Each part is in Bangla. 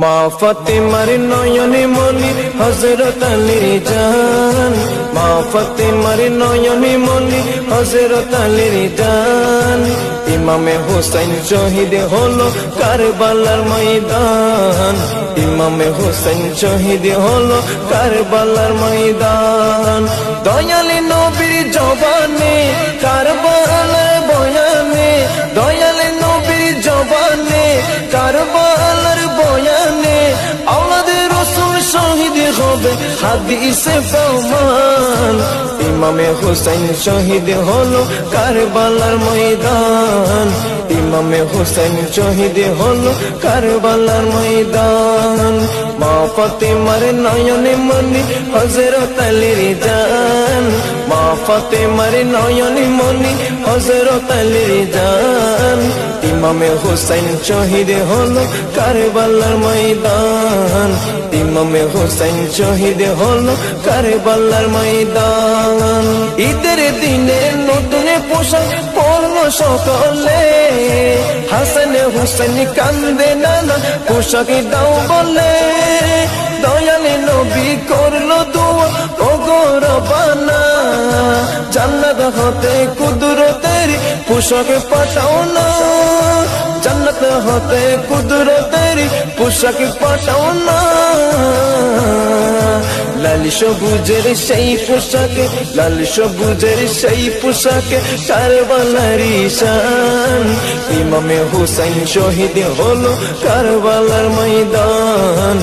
মা ফাতেমার নয়নে মনি হযরত আলীর জান, মা ফাতেমার নয়নে মনি হযরত আলীর জান। ইমামে হোসেন শহীদ হলো কারবালার ময়দান, ইমামে হোসেন শহীদ হলো কারবালার ময়দান। দয়ালে নবীর জবানে কারবালার বয়ানে, দয়ালে নবীর জবানে কারবালার বয়ানে আওলাদে রাসূল শহীদ হবে হাদিসে প্রমাণ। ইমামে হোসেন শহীদ হলো কারবালার ময়দান, ইমামে হোসেন শহীদ হলো কারবালার ময়দান। মা ফাতেমার নয়নে মনি হযরত আলীর জান, মা ফাতেমার নয়নে মনি হযরত আলীর জান। ইমামে হোসেন শহীদ হলো কারবালার ময়দান, ইমামে হোসেন শহীদ হলো কারবালার ময়দান। ঈদের দিনে নতুন পোশাক পরলো সকলে, হাসান হুসেন কান্দে নানা পোশাক দাও বলে। দয়ালে নবী করলো দোয়া ও গো রব্বানা, জান্নাত হতে কুদরতের পোশাক পাঠাও না, জান্নাত হতে কুদরতের পোশাক পাঠাও না। লাল সবুজের সেই পোশাকে, লাল সবুজের সেই পোশাকে কারবালার ঈশান। ইমামে হোসেন শহীদ হলো কারবালার ময়দান,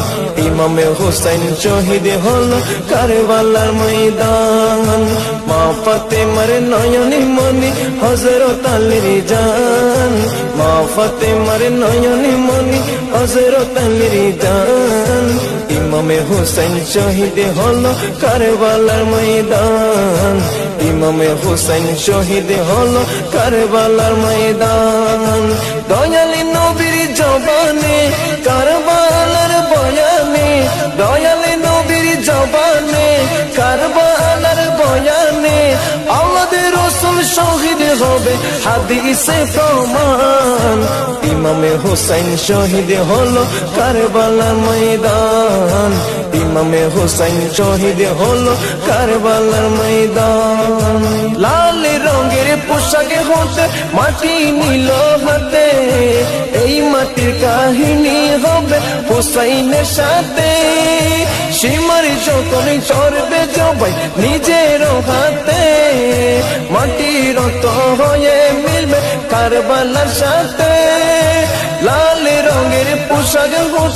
ইমামে হোসেন শহীদ হলো কারবালার ময়দান। মা ফাতেমার নয়নে মনি হযরত আলীর জান, মা ফাতেমার নয়নে মনি হযরত আলীর জান। ইমামে হোসেন শহীদ হলো কারবালার ময়দান, ইমামে হোসেন শহীদ হলো কারবালার ময়দান। দয়ালে নবীর জবানে কারবালার বয়ানে, দয়ালে নবীর জবানে কারবালার বয়ানে আওলাদে রাসূল শহীদ হবে হাদিসে প্রমাণ। ইমামে হোসেন শহীদ হলো কারবালার ময়দান, ইমামে হোসেন শহীদ হলো কারবালার ময়দান। লাল রঙের পোশাকে হতে মাটি নিল হাতে, এই মাটির কাহিনী হবে হোসেনের সাথে। সীমার যখন চড়বে জবাই নিজের হাতে, মাটির রক্ত হয়ে মিলবে কারবালার সাথে। লাল রঙের পোশাক হতে